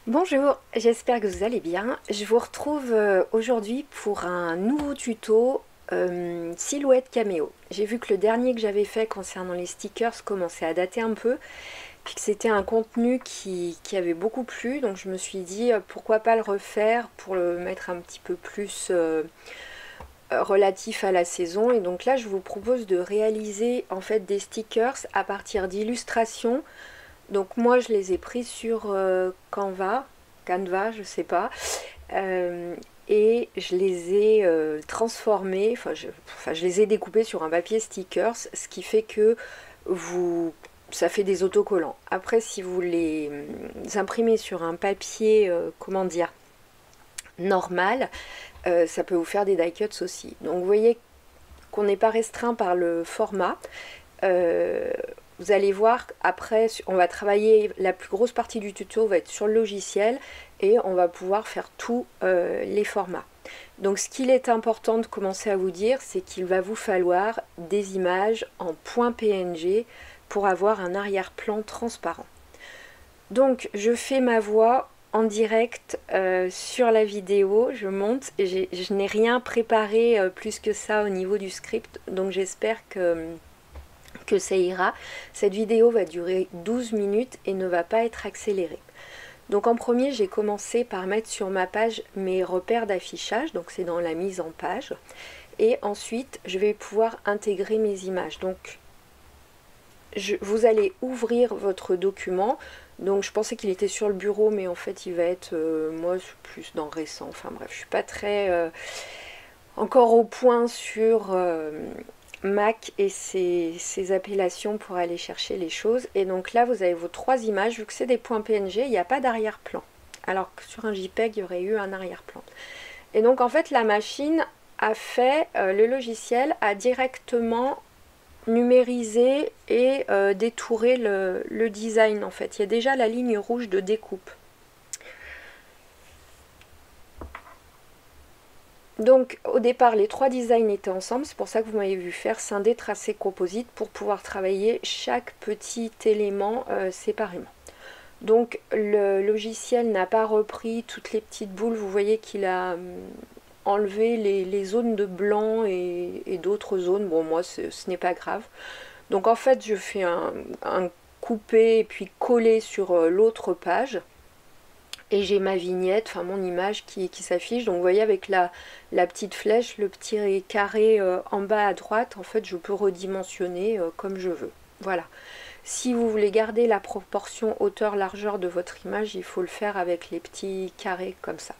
Bonjour, j'espère que vous allez bien. Je vous retrouve aujourd'hui pour un nouveau tuto silhouette caméo. J'ai vu que le dernier que j'avais fait concernant les stickers commençait à dater un peu, puis que c'était un contenu qui avait beaucoup plu, donc je me suis dit pourquoi pas le refaire pour le mettre un petit peu plus relatif à la saison. Et donc là je vous propose de réaliser en fait des stickers à partir d'illustrations. Donc moi je les ai pris sur Canva, je sais pas, et je les ai transformés, je les ai découpés sur un papier stickers, ce qui fait que ça fait des autocollants. Après, si vous les imprimez sur un papier, comment dire, normal, ça peut vous faire des die cuts aussi. Donc vous voyez qu'on n'est pas restreint par le format. Euh, Vous allez voir, après, on va travailler, la plus grosse partie du tuto va être sur le logiciel et on va pouvoir faire tous les formats. Donc ce qu'il est important de commencer à vous dire, c'est qu'il va vous falloir des images en .png pour avoir un arrière-plan transparent. Donc je fais ma voix en direct sur la vidéo, je monte, et je n'ai rien préparé plus que ça au niveau du script, donc j'espère que ça ira. Cette vidéo va durer 12 minutes et ne va pas être accélérée. Donc en premier, j'ai commencé par mettre sur ma page mes repères d'affichage, donc c'est dans la mise en page. Et ensuite, je vais pouvoir intégrer mes images. Donc vous allez ouvrir votre document. Donc je pensais qu'il était sur le bureau, mais en fait il va être, moi plus dans récent. Enfin bref, je suis pas très encore au point sur Mac et ses appellations pour aller chercher les choses. Et donc là vous avez vos trois images. Vu que c'est des points PNG, il n'y a pas d'arrière-plan, alors que sur un JPEG il y aurait eu un arrière-plan. Et donc en fait la machine a fait, le logiciel a directement numérisé et détouré le design. En fait il y a déjà la ligne rouge de découpe. Donc au départ les trois designs étaient ensemble, c'est pour ça que vous m'avez vu faire scinder, tracé, composite pour pouvoir travailler chaque petit élément séparément. Donc le logiciel n'a pas repris toutes les petites boules, vous voyez qu'il a enlevé les zones de blanc et d'autres zones. Bon, moi ce n'est pas grave. Donc en fait je fais un coupé et puis coller sur l'autre page. Et j'ai ma vignette, enfin mon image qui s'affiche. Donc vous voyez avec la petite flèche, le petit carré en bas à droite, en fait je peux redimensionner comme je veux. Voilà. Si vous voulez garder la proportion hauteur-largeur de votre image, il faut le faire avec les petits carrés comme ça.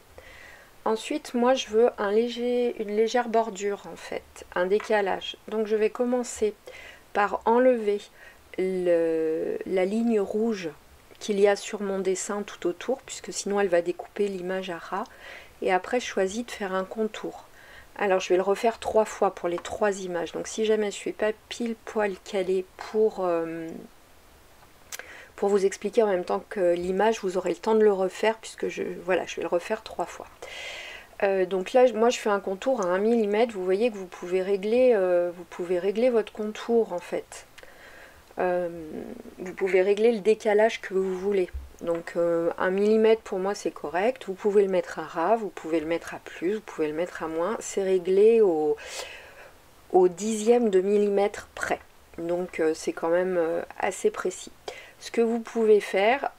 Ensuite, moi je veux une légère bordure en fait, un décalage. Donc je vais commencer par enlever la ligne rouge qu'il y a sur mon dessin tout autour, puisque sinon elle va découper l'image à ras. Et après je choisis de faire un contour. Alors je vais le refaire 3 fois pour les 3 images. Donc si jamais je ne suis pas pile poil calée pour vous expliquer en même temps que l'image, vous aurez le temps de le refaire, puisque voilà, je vais le refaire 3 fois. Donc là moi je fais un contour à 1 mm. Vous voyez que vous pouvez régler votre contour en fait. Vous pouvez régler le décalage que vous voulez. Donc 1 mm pour moi c'est correct. Vous pouvez le mettre à ras, vous pouvez le mettre à plus, vous pouvez le mettre à moins. C'est réglé au dixième de millimètre près. Donc c'est quand même assez précis. Ce que vous pouvez faire,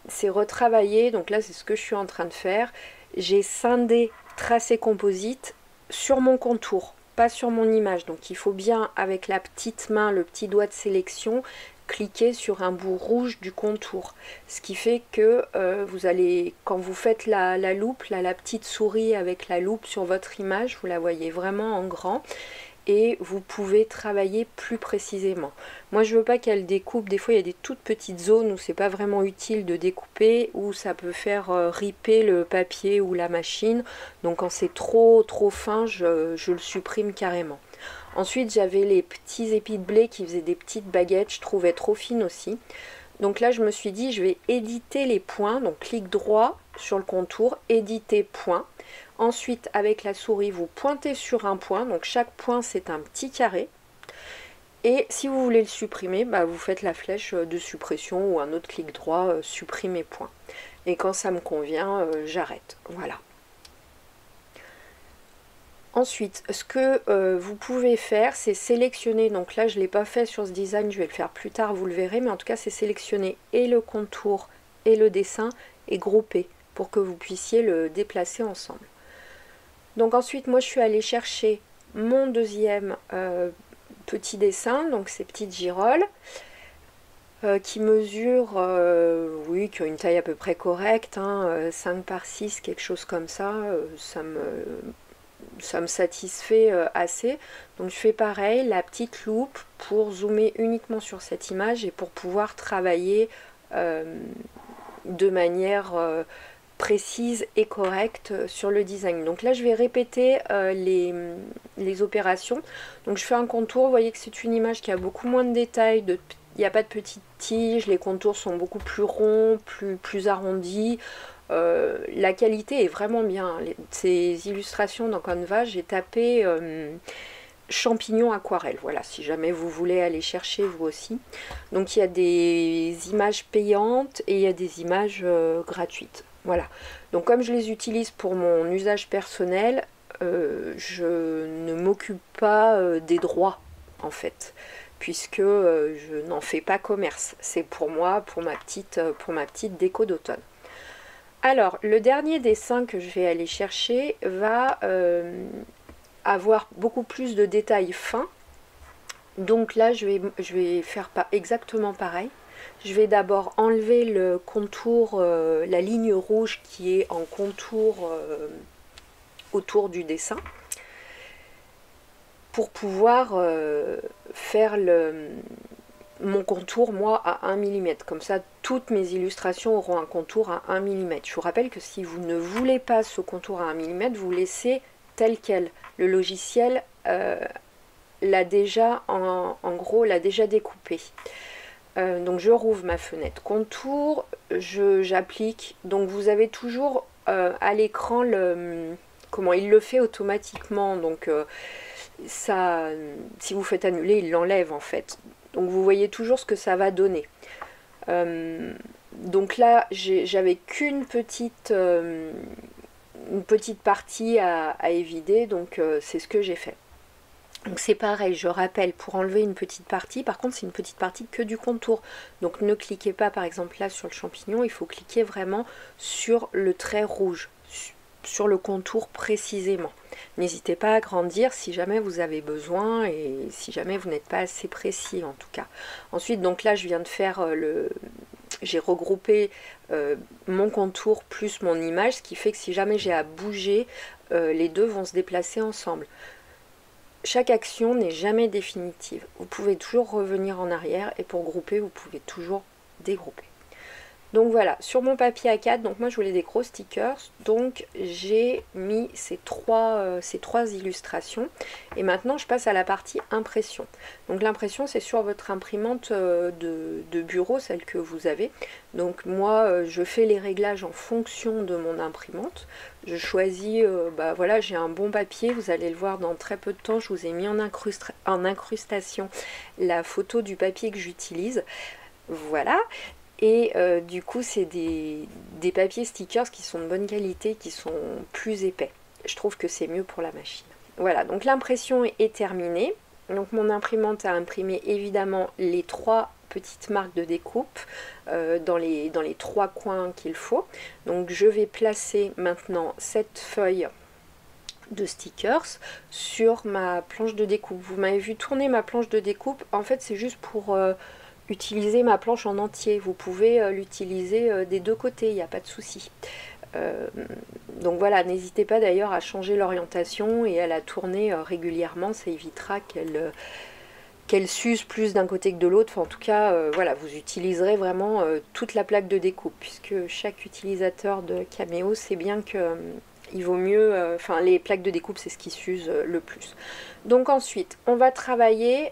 c'est retravailler. Donc là c'est ce que je suis en train de faire. J'ai scindé, tracé composite sur mon contour, pas sur mon image. Donc il faut bien, avec la petite main, le petit doigt de sélection, cliquer sur un bout rouge du contour. Ce qui fait que vous allez, quand vous faites la loupe, là, la petite souris avec la loupe sur votre image, vous la voyez vraiment en grand. Et vous pouvez travailler plus précisément. Moi je veux pas qu'elle découpe, des fois il y a des toutes petites zones où c'est pas vraiment utile de découper, où ça peut faire riper le papier ou la machine. Donc quand c'est trop fin, je le supprime carrément. Ensuite j'avais les petits épis de blé qui faisaient des petites baguettes, je trouvais trop fines aussi. Donc là je me suis dit je vais éditer les points, donc clic droit sur le contour, éditer point. Ensuite avec la souris vous pointez sur un point, donc chaque point c'est un petit carré. Et si vous voulez le supprimer, bah, vous faites la flèche de suppression ou un autre clic droit, supprimer point. Et quand ça me convient, j'arrête. Voilà. Ensuite, ce que vous pouvez faire, c'est sélectionner, donc là je ne l'ai pas fait sur ce design, je vais le faire plus tard, vous le verrez, mais en tout cas c'est sélectionner et le contour et le dessin et grouper pour que vous puissiez le déplacer ensemble. Donc ensuite, moi je suis allée chercher mon deuxième petit dessin, donc ces petites girolles, qui mesurent, oui, qui ont une taille à peu près correcte, hein, 5 par 6, quelque chose comme ça, ça me satisfait assez. Donc je fais pareil, la petite loupe pour zoomer uniquement sur cette image et pour pouvoir travailler de manière précise et correcte sur le design. Donc là je vais répéter les opérations. Donc je fais un contour, vous voyez que c'est une image qui a beaucoup moins de détails, il n'y a pas de petites tiges, les contours sont beaucoup plus ronds, plus arrondis. La qualité est vraiment bien. Ces illustrations dans Canva, j'ai tapé champignons aquarelle. Voilà, si jamais vous voulez aller chercher vous aussi. Donc il y a des images payantes et il y a des images gratuites. Voilà. Donc comme je les utilise pour mon usage personnel, je ne m'occupe pas des droits en fait, puisque je n'en fais pas commerce. C'est pour moi, pour ma petite déco d'automne. Alors, le dernier dessin que je vais aller chercher va avoir beaucoup plus de détails fins. Donc là, je vais faire pas exactement pareil. Je vais d'abord enlever le contour, la ligne rouge qui est en contour autour du dessin, pour pouvoir faire mon contour, moi, à 1 mm. Comme ça, toutes mes illustrations auront un contour à 1 mm. Je vous rappelle que si vous ne voulez pas ce contour à 1 mm, vous laissez tel quel. Le logiciel l'a déjà, en gros, l'a déjà découpé. Donc je rouvre ma fenêtre contour, j'applique. Donc vous avez toujours à l'écran comment il le fait automatiquement. Donc ça, si vous faites annuler, il l'enlève en fait. Donc vous voyez toujours ce que ça va donner. Donc là, j'avais qu'une petite partie à évider, donc c'est ce que j'ai fait. Donc c'est pareil, je rappelle, pour enlever une petite partie, par contre c'est une petite partie que du contour. Donc ne cliquez pas par exemple là sur le champignon, il faut cliquer vraiment sur le trait rouge, sur le contour précisément. N'hésitez pas à agrandir si jamais vous avez besoin et si jamais vous n'êtes pas assez précis en tout cas. Ensuite, donc là je viens de faire j'ai regroupé mon contour plus mon image, ce qui fait que si jamais j'ai à bouger, les deux vont se déplacer ensemble. Chaque action n'est jamais définitive. Vous pouvez toujours revenir en arrière et pour grouper, vous pouvez toujours dégrouper. Donc voilà, sur mon papier A4, donc moi je voulais des gros stickers, donc j'ai mis ces trois illustrations. Et maintenant je passe à la partie impression. Donc l'impression c'est sur votre imprimante de bureau, celle que vous avez. Donc moi je fais les réglages en fonction de mon imprimante. Je choisis, bah voilà, j'ai un bon papier, vous allez le voir dans très peu de temps, je vous ai mis en incrustation la photo du papier que j'utilise. Voilà. Et du coup, c'est des papiers stickers qui sont de bonne qualité, qui sont plus épais. Je trouve que c'est mieux pour la machine. Voilà, donc l'impression est terminée. Donc mon imprimante a imprimé évidemment les 3 petites marques de découpe dans les 3 coins qu'il faut. Donc je vais placer maintenant cette feuille de stickers sur ma planche de découpe. Vous m'avez vu tourner ma planche de découpe. En fait, c'est juste pour utiliser ma planche en entier. Vous pouvez l'utiliser des deux côtés, il n'y a pas de souci. Donc voilà, n'hésitez pas d'ailleurs à changer l'orientation et à la tourner régulièrement, ça évitera qu'elle s'use plus d'un côté que de l'autre. Enfin, en tout cas, voilà, vous utiliserez vraiment toute la plaque de découpe, puisque chaque utilisateur de Cameo sait bien que il vaut mieux, enfin les plaques de découpe c'est ce qui s'use le plus. Donc ensuite on va travailler,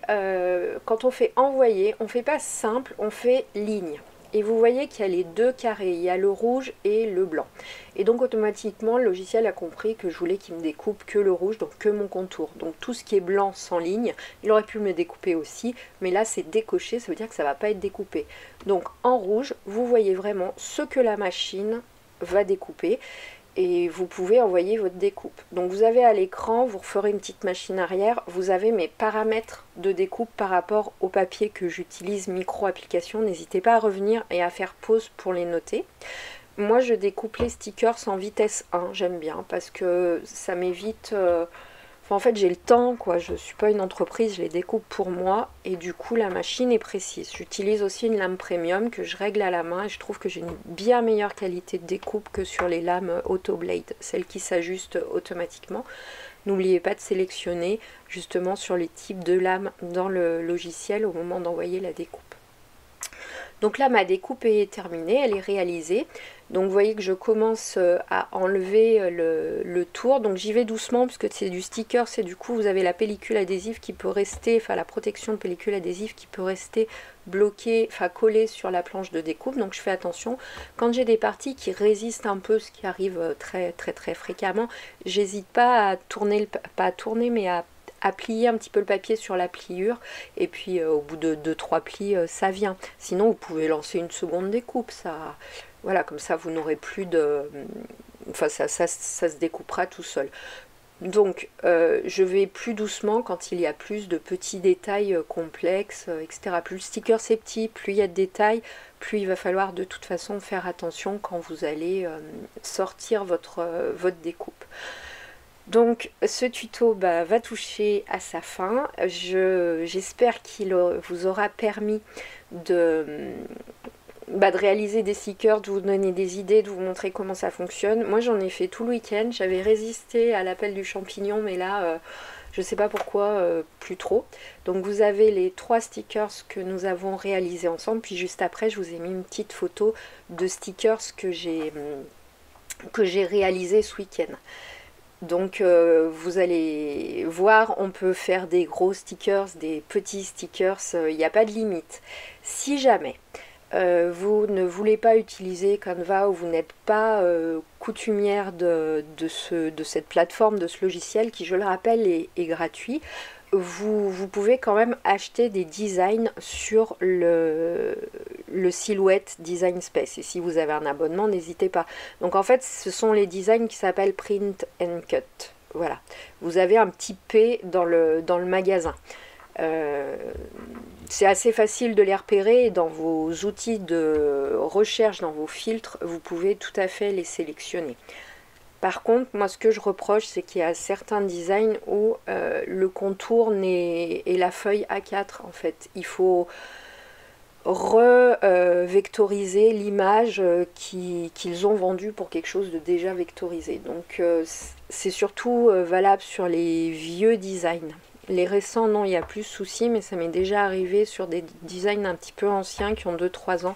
quand on fait envoyer, on fait pas simple, on fait ligne. et vous voyez qu'il y a les deux carrés, il y a le rouge et le blanc. Et donc automatiquement le logiciel a compris que je voulais qu'il me découpe que le rouge, donc que mon contour. Donc tout ce qui est blanc sans ligne, il aurait pu me découper aussi, mais là c'est décoché, ça veut dire que ça ne va pas être découpé. Donc en rouge, vous voyez vraiment ce que la machine va découper. Et vous pouvez envoyer votre découpe. Donc vous avez à l'écran, vous referez une petite machine arrière, vous avez mes paramètres de découpe par rapport au papier que j'utilise micro application. N'hésitez pas à revenir et à faire pause pour les noter. Moi je découpe les stickers en vitesse 1, j'aime bien parce que ça m'évite... en fait j'ai le temps quoi, je suis pas une entreprise, je les découpe pour moi et du coup la machine est précise. J'utilise aussi une lame premium que je règle à la main et je trouve que j'ai une bien meilleure qualité de découpe que sur les lames Autoblade, celles qui s'ajustent automatiquement. N'oubliez pas de sélectionner justement sur les types de lames dans le logiciel au moment d'envoyer la découpe. Donc là ma découpe est terminée, elle est réalisée. Donc vous voyez que je commence à enlever le tour, donc j'y vais doucement puisque c'est du sticker, c'est du coup vous avez la pellicule adhésive qui peut rester, enfin la protection de pellicule adhésive qui peut rester bloquée, enfin collée sur la planche de découpe, donc je fais attention. Quand j'ai des parties qui résistent un peu, ce qui arrive très fréquemment, j'hésite pas à tourner, pas à tourner mais à plier un petit peu le papier sur la pliure et puis au bout de 2-3 plis ça vient. Sinon vous pouvez lancer une seconde découpe, ça... Voilà, comme ça vous n'aurez plus de... Enfin ça se découpera tout seul. Donc je vais plus doucement quand il y a plus de petits détails complexes, etc. Plus le sticker c'est petit, plus il y a de détails, plus il va falloir de toute façon faire attention quand vous allez sortir votre découpe. Donc ce tuto va toucher à sa fin. J'espère qu'il vous aura permis de réaliser des stickers, de vous donner des idées, de vous montrer comment ça fonctionne. Moi j'en ai fait tout le week-end, j'avais résisté à l'appel du champignon mais là je sais pas pourquoi plus trop. Donc vous avez les 3 stickers que nous avons réalisés ensemble, puis juste après je vous ai mis une petite photo de stickers que j'ai réalisé ce week-end. Donc vous allez voir, on peut faire des gros stickers, des petits stickers, il n'y a pas de limite. Si jamais vous ne voulez pas utiliser Canva ou vous n'êtes pas coutumière de cette plateforme, de ce logiciel qui, je le rappelle, est gratuit, vous pouvez quand même acheter des designs sur le Silhouette Design Space. Et si vous avez un abonnement, n'hésitez pas. Donc en fait, ce sont les designs qui s'appellent Print and Cut. Voilà. Vous avez un petit P dans le magasin. C'est assez facile de les repérer et dans vos outils de recherche, dans vos filtres, vous pouvez tout à fait les sélectionner. Par contre, moi ce que je reproche, c'est qu'il y a certains designs où le contour et la feuille A4 en fait. Il faut revectoriser l'image qu'ils ont vendue pour quelque chose de déjà vectorisé. Donc c'est surtout valable sur les vieux designs. Les récents, non, il n'y a plus de soucis, mais ça m'est déjà arrivé sur des designs un petit peu anciens qui ont 2-3 ans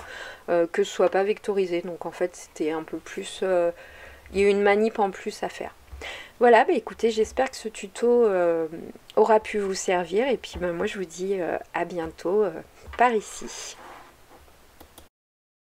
que ce soit pas vectorisé. Donc en fait, c'était un peu plus... il y a eu une manip en plus à faire. Voilà, écoutez, j'espère que ce tuto aura pu vous servir. Et puis moi, je vous dis à bientôt par ici.